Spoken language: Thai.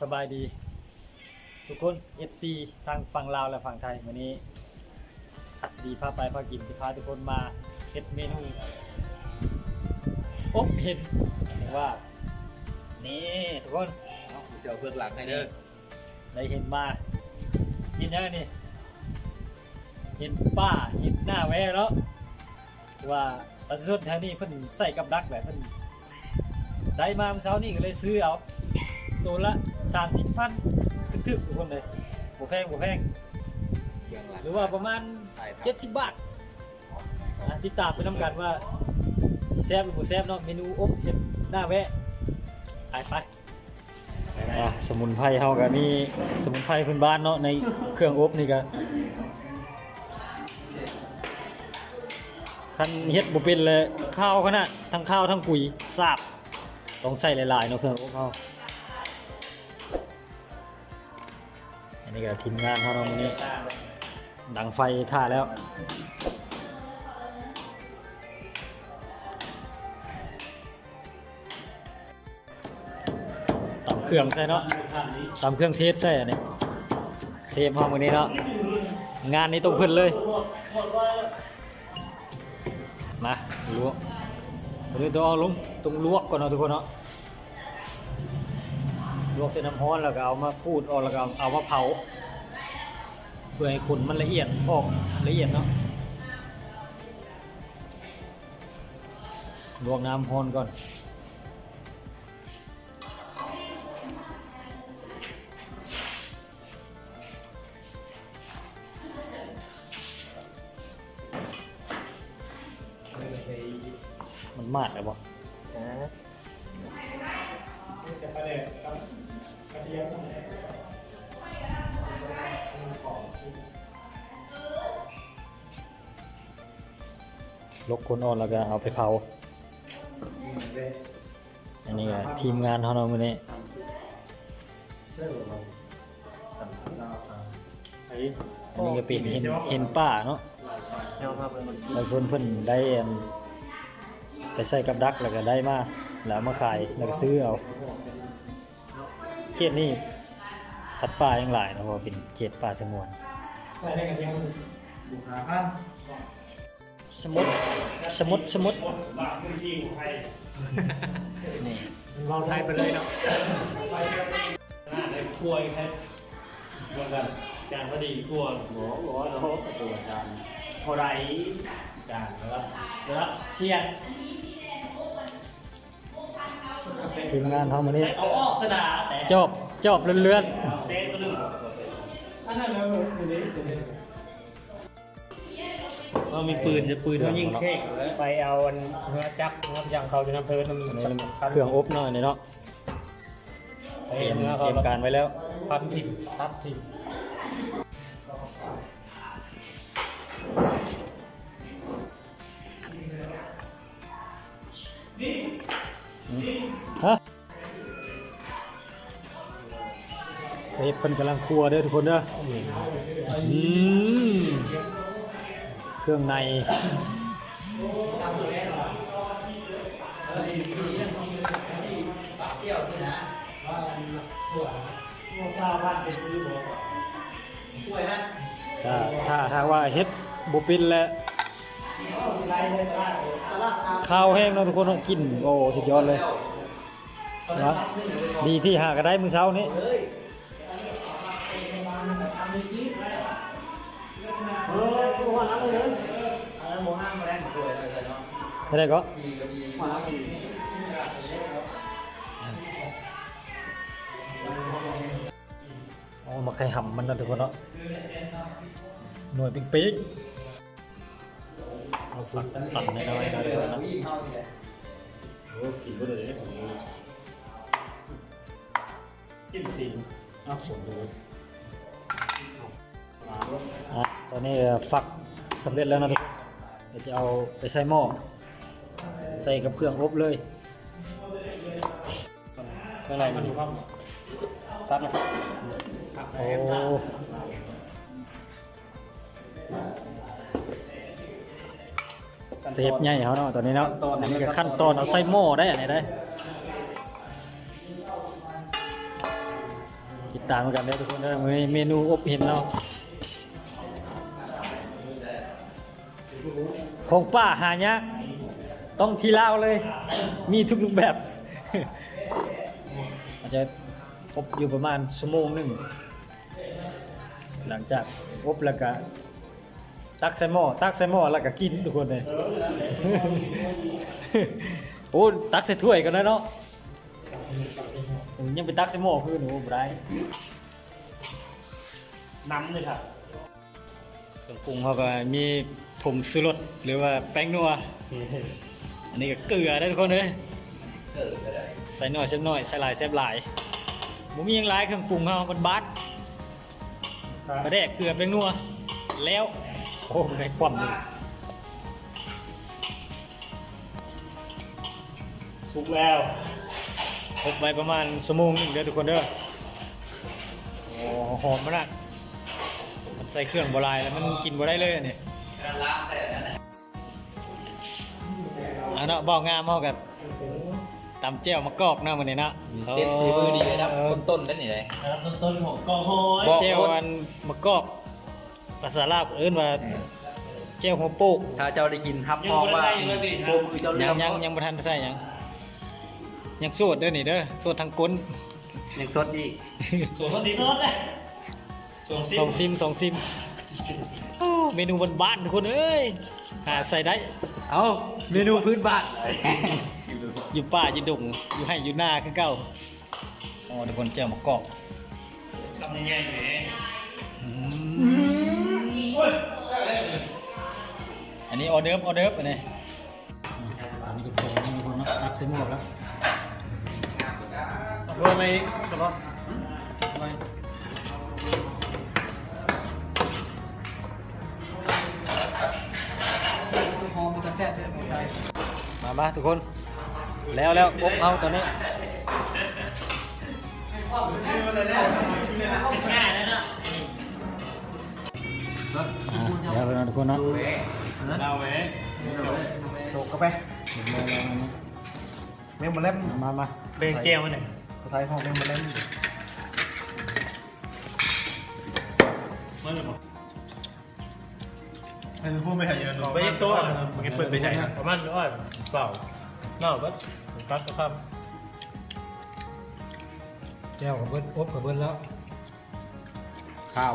สบายดีทุกคน FC ทางฝั่งลาวและฝั่งไทยวันนี้อัศดีพาไปพากินที่พาทุกคนมาเฮ็ดเมนูอบเห็ดเห็นว่านี่ทุกคน เสียวเพื่อนหลังให้เด้อ ได้เห็นมาเห็นยังนี่เห็นป้าเห็นหน้าแวเนาะว่าประชาชนแถวนี้เพิ่นใส่กับดักแบบเพิ่นได้มาเมื่อเช้านี้ก็เลยซื้อเอาตัวละ 30,000ถึกๆทุกคนเลยบ่แพงหรือว่าประมาณ70 บาทติดตามไปนำกันว่าสิแซ่บหรือบ่แซ่บเนาะเมนูอบเห็ดหน้าแวะไปสมุนไพรเฮาก็มีสมุนไพรพื้นบ้านเนาะในเครื่องอบนี่ก็คันเฮ็ดบ่เป็นเลยข้าวขนาดทั้งข้าวทั้งปุ๋ยสาบต้องใส่หลายๆเนาะเครื่องอบเฮาอันนี้ก็ทีมงานเฮาเนาะมื้อนี้ดังไฟท่าแล้วตำเครื่องใส่เนาะตำเครื่องเทศใส่อันนี้เซฟเฮามื้อนี้เนาะงานนี้ต้องเพิ่นเลยมาลวกวันนี้ต้องเอาลงต้องลวกก่อนเนาะทุกคนเนาะลวกเส้นน้ำร้อนแล้วก็เอามาพูดออกแล้วก็เอามาเผาเพื่อให้ขนมันละเอียดออกละเอียดเนาะลวกน้ำร้อนก่อนมันมากเลยบ่ลกคนอ่อนแล้วก็เอาไปเผาอันนี้ทีมงานเขาเนาะมื้อนี้อันนี้ก็เป็นเห็นป้าเนาะแล้วส่วนเพิ่นได้ไปใส่กับดักแล้วก็ได้มาแล้วเอามาขายแล้วก็ซื้อเอาเขตนี้สัตว์ป่ายังหลายนะเพราะว่าเป็นเขตป่าสงวนใส่ได้กันยังบุคคาพันสมุดนี่เราไทยไปเลยเนาะได้กล้วยแค่วันกันจานพอดีกล้วยหัวแล้วตัวจานพอไรจานแล้วเชียร์ทีมงานทำมานี่จบเลื่อนเรามีปืนจะปืนเขายิงแค่ไปเอาเนื้อจักน้ำจังเขาจะน้ำเพลินน้ำ เครื่องอบหน่อยเนาะเตรียมการไว้แล้วพันทิ่ทับทิ่ฮะเซฟเพิ่นกำลังครัวเด้อทุกคนเด้อเครื่องในถ้าว่าเฮ็ดบ่เป็นแล้วข้าวแห้งเนาะทุกคนกินโอ้สุดยอดเลยนะดีที่หาก็ได้มื้อเช้านี้อะไรก็มาไข่ห่ำมันนะทุกคนเนาะหน่วยปิ๊กเราสักตันให้ได้นะทุกคนนะกินก็เลยกินสิผลดูตอนนี้ฝักสำเร็จแล้วนะทุกคนเดี๋ยวจะเอาไปใส่หม้อใส่กับเครื่องอบเลยอะไรมันดูครับตัดนะครับโอ้เซฟใหญ่เขาเนาะตอนนี้เนาะอันนี้ก็ขั้นตอนเอาใส่หม้อได้อันไหนได้ ตามกันได้ทุกคนนะเมนูอบเห็นเราของป้าหายากต้องที่ลาวเลย มีทุกรูปแบบ อาจจะอบอยู่ประมาณชั่วโมงหนึ่งหลังจากอบแล้วก็ตักใส่หม้อแล้วก็กินทุกคนเลย โอ้ตักใส่ถ้วยกันแล้วเนาะยังไปตักใส่หม้อคือหนูบ่ได้น้ำเลยครับเครื่องปรุงเขาก็มีผงชูรสหรือว่าแป้งนัวอันนี้ก็เกลือได้ทุกคนเลยใส่หน่อยเซฟหน่อยใส่หลายเซฟหลายผมมียังหลายเครื่องปรุงเขามันบัดมาแดกเกลือแป้งนัวแล้วโอ้ในความเลย สุกแล้ว อบไว้ประมาณชั่วโมงหนึงเด้อทุกคนเด้อโอ้หอมมากมันใส่เครื่องโบราณแล้วมันกินบ่ได้เลยอันนี่อันเนาะบอกงามเฮากับตำแจ่วมะกอกเนาะมื้อนี้เนาะ เซฟซีมือดีนะครับต้นๆนั่นนี่เลย นะครับต้นของกอฮอย แจ่วอันมะกอกภาษาลาวเอิ้นว่าแจ่วหัวโปก ถ้าเจ้าได้กินทับพอว่าโบมือเจ้าเลือก ยังบ่ทันใส่หยังยังโสดเด้อนี่เด้อโสดทางก้น ยังสดอีก ส่วนสีโน้ตเลยส่วนสี สองซิมโอ้เมนูบ้านๆทุกคนเอ้ยหาใส่ได้ เอาเมนูพื้นบ้าน อยู่ป่าอยู่ดงอยู่ให้อยู่หน้าคือเก่าอ๋อทุกคนเจ้ามะกอก ทำยังไงแหม อันนี้ออเดิร์ฟอันนี้อันนี้ก็พอมีคนนักเส้นหมดแล้ว รวยไหมกระเพาะไม่ หอมกระแซ่บเส้นของไทย มาทุกคนแล้วอบเอาตอนนี้ ง่ายแล้วนะ แล้วทุกคนเนาะ เราแหม โตกเข้าไปเมมมาเล่ม มา เบงเจียวมันหนึ่ง ไทยหอมเมมมาเล่ม มันหรือเปล่าไอ้พูดไม่ใช่เยอะไปยัดตัวมันเปิดไปใช่ประมาณร้อยเปล่าเน่าก็กัดก็ครับ แก้วกับเบิ้ลอบกับเบิ้ลแล้วข้าว